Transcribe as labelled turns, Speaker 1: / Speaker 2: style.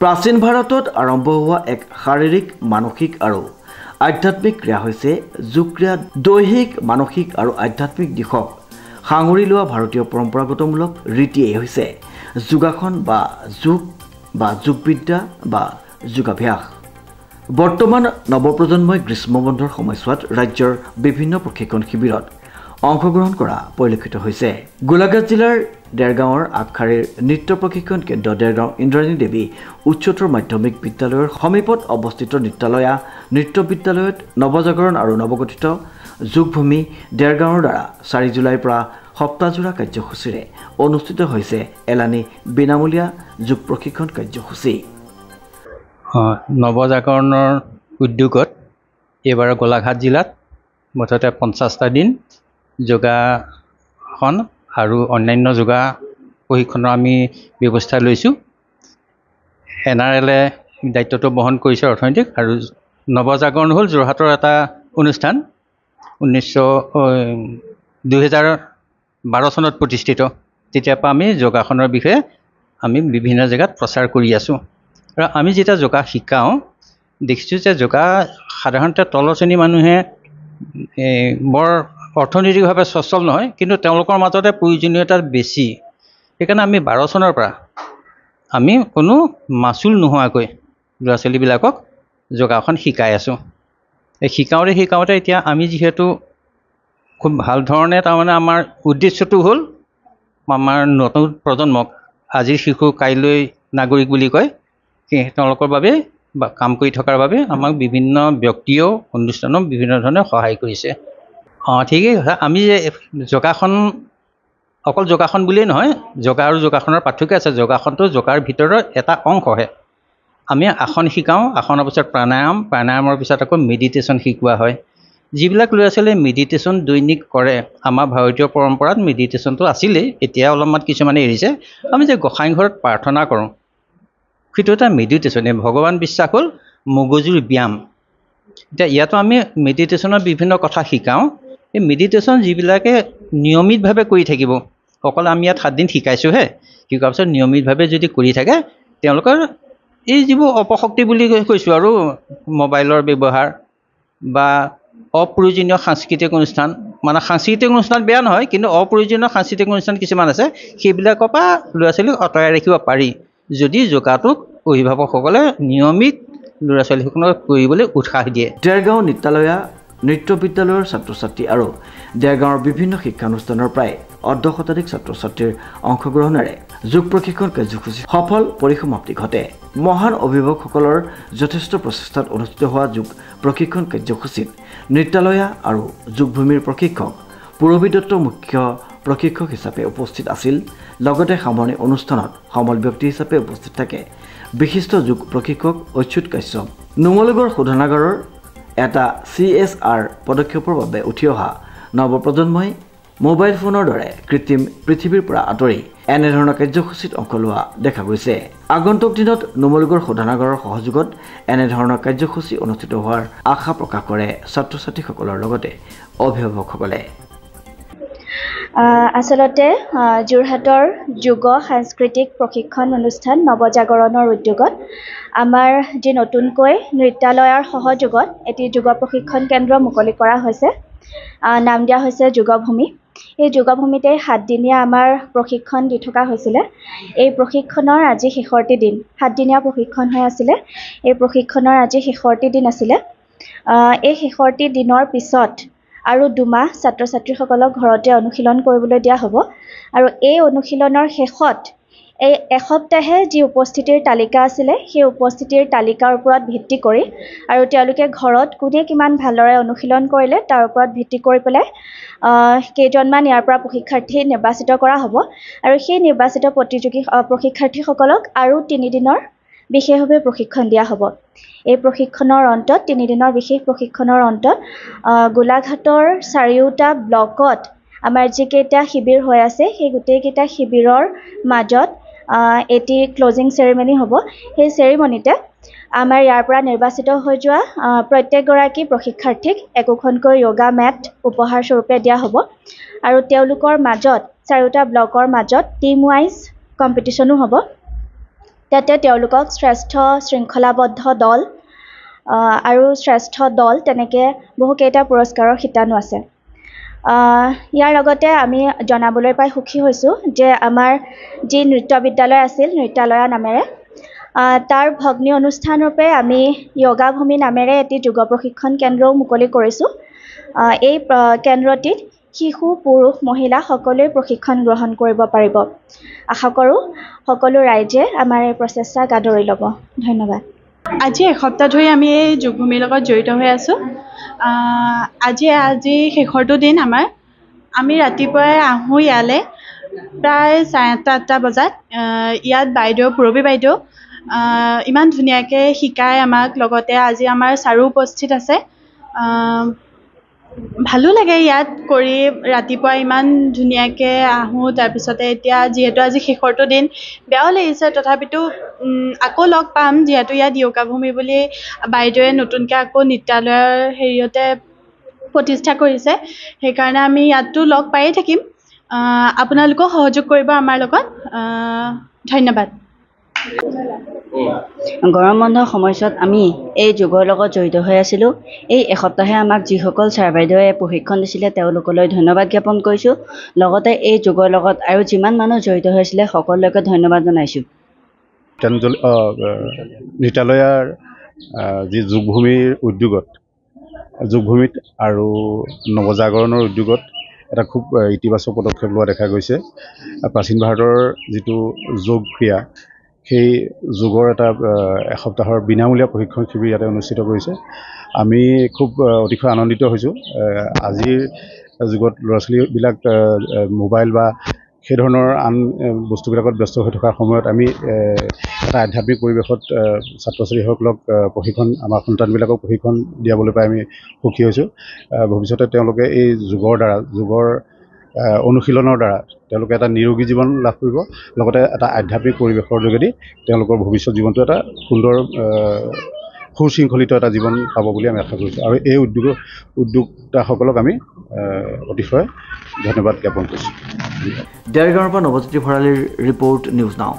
Speaker 1: প্ৰাচীন ভাৰতত আৰম্ভ হোৱা এক শাৰীৰিক মানসিক আৰু আধ্যাত্মিক ক্ৰিয়া হৈছে যোগ ক্ৰিয়া। দৈহিক মানসিক আৰু আধ্যাত্মিক দিশক সাঙুৰি লোৱা ভাৰতীয় পৰম্পৰাগতমূলক ৰীতিয়েই হৈছে যোগাসন বা যোগবিদ্যা বা যোগাভ্যাস। বৰ্তমান নৱপ্ৰজন্মই গ্ৰীষ্মবন্ধৰ সময়ছোৱাত ৰাজ্যৰ বিভিন্ন প্ৰশিক্ষণ শিবিৰত অংশগ্ৰহণ কৰা পৰিলক্ষিত হৈছে। গোলাঘাট জিলাৰ দেৰগাঁৱৰ আগশাৰীৰ নৃত্য প্ৰশিক্ষণ কেন্দ্ৰ দেৰগাঁও ইন্দ্ৰাণী দেৱী উচ্চতৰ মাধ্যমিক বিদ্যালয়ৰ সমীপত অৱস্থিত নৃত্যালয়া নৃত্য বিদ্যালয়ত নৱজাগৰণ আৰু নৱগঠিত যোগভূমি দেৰগাঁৱৰ দ্বাৰা 4 জুলাইৰ পৰা সপ্তাহজোৰা কাৰ্যসূচীৰে অনুষ্ঠিত হৈছে এলানি বিনামূলীয়া যোগ প্ৰশিক্ষণ কাৰ্যসূচী।
Speaker 2: নৱজাগৰণৰ উদ্যোগত এইবাৰ গোলাঘাট জিলাত মুঠতে 50টা দিন যোগাসন আৰু অন্যান্য যোগা প্ৰশিক্ষণৰ আমি ব্যৱস্থা লৈছোঁ। NRLে দায়িত্বটো বহন কৰিছে অৰ্থনৈতিক, আৰু নৱজাগৰণ হ'ল যোৰহাটৰ এটা অনুষ্ঠান 2012 চনত প্ৰতিষ্ঠিত। তেতিয়াৰ পৰা আমি যোগাসনৰ বিষয়ে আমি বিভিন্ন জেগাত প্ৰচাৰ কৰি আছোঁ। আৰু আমি যেতিয়া যোগা শিকাওঁ দেখিছোঁ যে যোগা সাধাৰণতে তলৰ শ্ৰেণীৰ মানুহে বৰ অৰ্থনৈতিকভাৱে সচ্ছল নহয়, কিন্তু তেওঁলোকৰ মাজতে প্ৰয়োজনীয়তা বেছি। সেইকাৰণে আমি 12 চনৰ পৰা আমি কোনো মাচুল নোহোৱাকৈ ল'ৰা ছোৱালীবিলাকক যোগাসন শিকাই আছোঁ। এই শিকাওঁতে এতিয়া আমি যিহেতু খুব ভাল ধৰণে তাৰমানে আমাৰ উদ্দেশ্যটো হ'ল আমাৰ নতুন প্ৰজন্মক, আজিৰ শিশু কাইলৈ নাগৰিক বুলি কয়, তেওঁলোকৰ বাবে বা কাম কৰি থকাৰ বাবে আমাক বিভিন্ন ব্যক্তিয়েও অনুষ্ঠানত বিভিন্ন ধৰণে সহায় কৰিছে। ঠিকেই কথা। আমি যে যোগাসন অকল যোগাসন বুলিয়েই নহয়, যোগা আৰু যোগাসনৰ পাৰ্থক্য আছে। যোগাসনটো যোগাৰ ভিতৰৰ এটা অংশহে। আমি আসন শিকাওঁ, আসনৰ পিছত প্ৰাণায়ামৰ পিছত আকৌ মেডিটেশ্যন শিকোৱা হয়। যিবিলাক ল'ৰা ছোৱালীয়ে মেডিটেশ্যন দৈনিক কৰে, আমাৰ ভাৰতীয় পৰম্পৰাত মেডিটেশ্যনটো আছিলেই, এতিয়া অলপমান কিছুমানে এৰিছে। আমি যে গোসাঁই ঘৰত প্ৰাৰ্থনা কৰোঁ, সেইটো এটা মেডিটেশ্যনে। ভগৱান বিশ্বাস হ'ল মগজুৰ ব্যায়াম। এতিয়া ইয়াতো আমি মেডিটেশ্যনৰ বিভিন্ন কথা শিকাওঁ। এই মেডিটেশ্যন যিবিলাকে নিয়মিতভাৱে কৰি থাকিব, অকল আমি ইয়াত 7 দিন শিকাইছোঁহে, শিকোৱাৰ পিছত নিয়মিতভাৱে যদি কৰি থাকে, তেওঁলোকৰ এই যিবোৰ অপশক্তি বুলি কৈছোঁ আৰু মোবাইলৰ ব্যৱহাৰ বা অপ্ৰয়োজনীয় সাংস্কৃতিক অনুষ্ঠান, মানে সাংস্কৃতিক অনুষ্ঠান বেয়া নহয়, কিন্তু অপ্ৰয়োজনীয় সাংস্কৃতিক অনুষ্ঠান কিছুমান আছে, সেইবিলাকৰ পৰা ল'ৰা ছোৱালীক আঁতৰাই ৰাখিব পাৰি যদি যোগাটোক অভিভাৱকসকলে নিয়মিত ল'ৰা ছোৱালীসকলক কৰিবলৈ উৎসাহ দিয়ে।
Speaker 1: দেৰগাঁও নৃত্যালয়া নৃত্য বিদ্যালয়ৰ ছাত্ৰ ছাত্ৰী আৰু দেৰগাঁৱৰ বিভিন্ন শিক্ষানুষ্ঠানৰ প্ৰায় 10 শতাধিক ছাত্ৰ ছাত্ৰীৰ অংশগ্ৰহণেৰে যোগ প্ৰশিক্ষণ কাৰ্যসূচী সফল পৰিসমাপ্তি ঘটে। মহান অভিভাৱকসকলৰ যথেষ্ট প্ৰচেষ্টাত অনুষ্ঠিত হোৱা যোগ প্ৰশিক্ষণ কাৰ্যসূচীত নৃত্যালয়া আৰু যোগভূমিৰ প্ৰশিক্ষক পূৰবী দত্ত মুখ্য প্ৰশিক্ষক হিচাপে উপস্থিত আছিল। লগতে সামৰণি অনুষ্ঠানত সমল ব্যক্তি হিচাপে উপস্থিত থাকে বিশিষ্ট যোগ প্ৰশিক্ষক অচ্যুত কাশ্যপ। নুমলীগড় শোধনাগাৰৰ এটা CSR পদক্ষেপৰ বাবে উঠি অহা নৱপ্ৰজন্মই মোবাইল ফোনৰ দৰে কৃত্ৰিম পৃথিৱীৰ পৰা আঁতৰি এনেধৰণৰ কাৰ্যসূচীত অংশ লোৱা দেখা গৈছে। আগন্তুক দিনত নুমলীগড় শোধনাগাৰৰ সহযোগত এনেধৰণৰ কাৰ্যসূচী অনুষ্ঠিত হোৱাৰ আশা প্ৰকাশ কৰে ছাত্ৰ ছাত্ৰীসকলৰ লগতে অভিভাৱকসকলে।
Speaker 3: আচলতে যোৰহাটৰ যোগ সাংস্কৃতিক প্ৰশিক্ষণ অনুষ্ঠান নৱজাগৰণৰ উদ্যোগত আমাৰ যি নতুনকৈ নৃত্যালয়ৰ সহযোগত এটি যোগ প্ৰশিক্ষণ কেন্দ্ৰ মুকলি কৰা হৈছে। নাম দিয়া হৈছে যোগভূমি। এই যোগভূমিতে 7 দিনীয়া আমাৰ প্ৰশিক্ষণ দি থকা হৈছিলে। এই প্ৰশিক্ষণৰ আজি শেষৰটি দিন, 7 দিনীয়া প্ৰশিক্ষণ হৈ আছিলে। এই প্ৰশিক্ষণৰ আজি শেষৰটি দিন আছিলে। এই শেষৰটি দিনৰ পিছত আৰু 2 মাহ ছাত্ৰ ছাত্ৰীসকলক ঘৰতে অনুশীলন কৰিবলৈ দিয়া হ'ব। আৰু এই অনুশীলনৰ শেষত এই এসপ্তাহে যি উপস্থিতিৰ তালিকা আছিলে, সেই উপস্থিতিৰ তালিকাৰ ওপৰত ভিত্তি কৰি আৰু তেওঁলোকে ঘৰত কোনে কিমান ভালদৰে অনুশীলন কৰিলে তাৰ ওপৰত ভিত্তি কৰি পেলাই কেইজনমান ইয়াৰ পৰা প্ৰশিক্ষাৰ্থী নিৰ্বাচিত কৰা হ'ব। আৰু সেই নিৰ্বাচিত প্ৰশিক্ষাৰ্থীসকলক আৰু 3 দিনৰ বিশেষভাৱে প্ৰশিক্ষণ দিয়া হ'ব। এই প্ৰশিক্ষণৰ অন্তত 3 দিনৰ বিশেষ প্ৰশিক্ষণৰ অন্তত গোলাঘাটৰ 4টা ব্লকত আমাৰ যিকেইটা শিবিৰ হৈ আছে, সেই গোটেইকেইটা শিবিৰৰ মাজত এটি ক্লজিং চেৰিমনি হ'ব। সেই চেৰিমনিতে আমাৰ ইয়াৰ পৰা নিৰ্বাচিত হৈ যোৱা প্ৰত্যেকগৰাকী প্ৰশিক্ষাৰ্থীক একোখনকৈ য়োগা মেট উপহাৰ স্বৰূপে দিয়া হ'ব। আৰু তেওঁলোকৰ মাজত 4টা ব্লকৰ মাজত টিম ৱাইজ কম্পিটিশ্যনো হ'ব। তাতে তেওঁলোকক শ্ৰেষ্ঠ শৃংখলাবদ্ধ দল আৰু শ্ৰেষ্ঠ দল তেনেকৈ বহুকেইটা পুৰস্কাৰৰ শিতানো আছে। ইয়াৰ লগতে আমি জনাবলৈ পাই সুখী হৈছোঁ যে আমাৰ যি নৃত্য বিদ্যালয় আছিল নৃত্যালয়া নামেৰে তাৰ ভগ্নী অনুষ্ঠানৰূপে আমি য়োগা ভূমি নামেৰে এটি যোগ প্ৰশিক্ষণ কেন্দ্ৰও মুকলি কৰিছোঁ। এই কেন্দ্ৰটিত শিশু পুৰুষ মহিলা সকলোৱে প্ৰশিক্ষণ গ্ৰহণ কৰিব পাৰিব। আশা কৰোঁ সকলো ৰাইজে আমাৰ এই প্ৰচেষ্টাক আদৰি ল'ব। ধন্যবাদ।
Speaker 4: আজি এসপ্তাহ ধৰি আমি এই যোগভূমিৰ লগত জড়িত হৈ আছোঁ। আজি শেষৰটো দিন আমাৰ। আমি ৰাতিপুৱাই আহোঁ ইয়ালৈ প্ৰায় 7:30-8টা বজাত। ইয়াত বাইদেউ পূৰবী বাইদেউ ইমান ধুনীয়াকৈ শিকায় আমাক, লগতে আজি আমাৰ ছাৰো উপস্থিত আছে। ভালো লাগে ইয়াত কৰি, ৰাতিপুৱা ইমান ধুনীয়াকৈ আহোঁ। তাৰপিছতে এতিয়া যিহেতু আজি শেষৰটো দিন বেয়াও লাগিছে, তথাপিতো আকৌ লগ পাম যিহেতু ইয়াত য়োগা ভূমি বুলি বাইদেৱে নতুনকৈ আকৌ নৃত্যালয়ৰ হেৰিয়তে প্ৰতিষ্ঠা কৰিছে। সেইকাৰণে আমি ইয়াতো লগ পায়েই থাকিম। আপোনালোকেও সহযোগ কৰিব আমাৰ লগত। ধন্যবাদ।
Speaker 5: গৰম বন্ধৰ সময়ছোৱাত আমি এই যোগৰ লগত জড়িত হৈ আছিলোঁ। এই এসপ্তাহে আমাক যিসকল ছাৰ বাইদেৱে প্ৰশিক্ষণ দিছিলে তেওঁলোকলৈ ধন্যবাদ জ্ঞাপন কৰিছোঁ। লগতে এই যোগৰ লগত আৰু যিমান মানুহ জড়িত হৈছিলে সকলোকে ধন্যবাদ জনাইছোঁ।
Speaker 6: নৃত্যালয়ৰ যি যোগভূমিৰ উদ্যোগত, যোগভূমিত আৰু নৱজাগৰণৰ উদ্যোগত এটা খুব ইতিবাচক পদক্ষেপ লোৱা দেখা গৈছে। প্ৰাচীন ভাৰতৰ যিটো যোগ ক্ৰিয়া, সেই যোগৰ এটা এসপ্তাহৰ বিনামূলীয়া প্ৰশিক্ষণ শিবিৰ ইয়াতে অনুষ্ঠিত কৰিছে। আমি খুব অতিশয় আনন্দিত হৈছোঁ। আজিৰ যুগত ল'ৰা ছোৱালীবিলাক মোবাইল বা সেই ধৰণৰ আন বস্তুবিলাকত ব্যস্ত হৈ থকাৰ সময়ত আমি এটা আধ্যাত্মিক পৰিৱেশত ছাত্ৰ ছাত্ৰীসকলক আমাৰ সন্তানবিলাকক প্ৰশিক্ষণ দিয়াবলৈ পাই আমি সুখী হৈছোঁ। ভৱিষ্যতে তেওঁলোকে এই যোগৰ অনুশীলনৰ দ্বাৰা তেওঁলোকে এটা নিৰোগী জীৱন লাভ কৰিব, লগতে এটা আধ্যাত্মিক পৰিৱেশৰ যোগেদি তেওঁলোকৰ ভৱিষ্যত জীৱনটো এটা সুন্দৰ সুশৃংখলিত এটা জীৱন পাব বুলি আমি আশা কৰিছোঁ। আৰু এই উদ্যোক্তাসকলক আমি অতিশয় ধন্যবাদ জ্ঞাপন কৰিছোঁ।
Speaker 1: দেৰগাঁৱৰ পৰা নৱজ্যোতি ভৰালীৰ ৰিপৰ্ট, নিউজ নাও।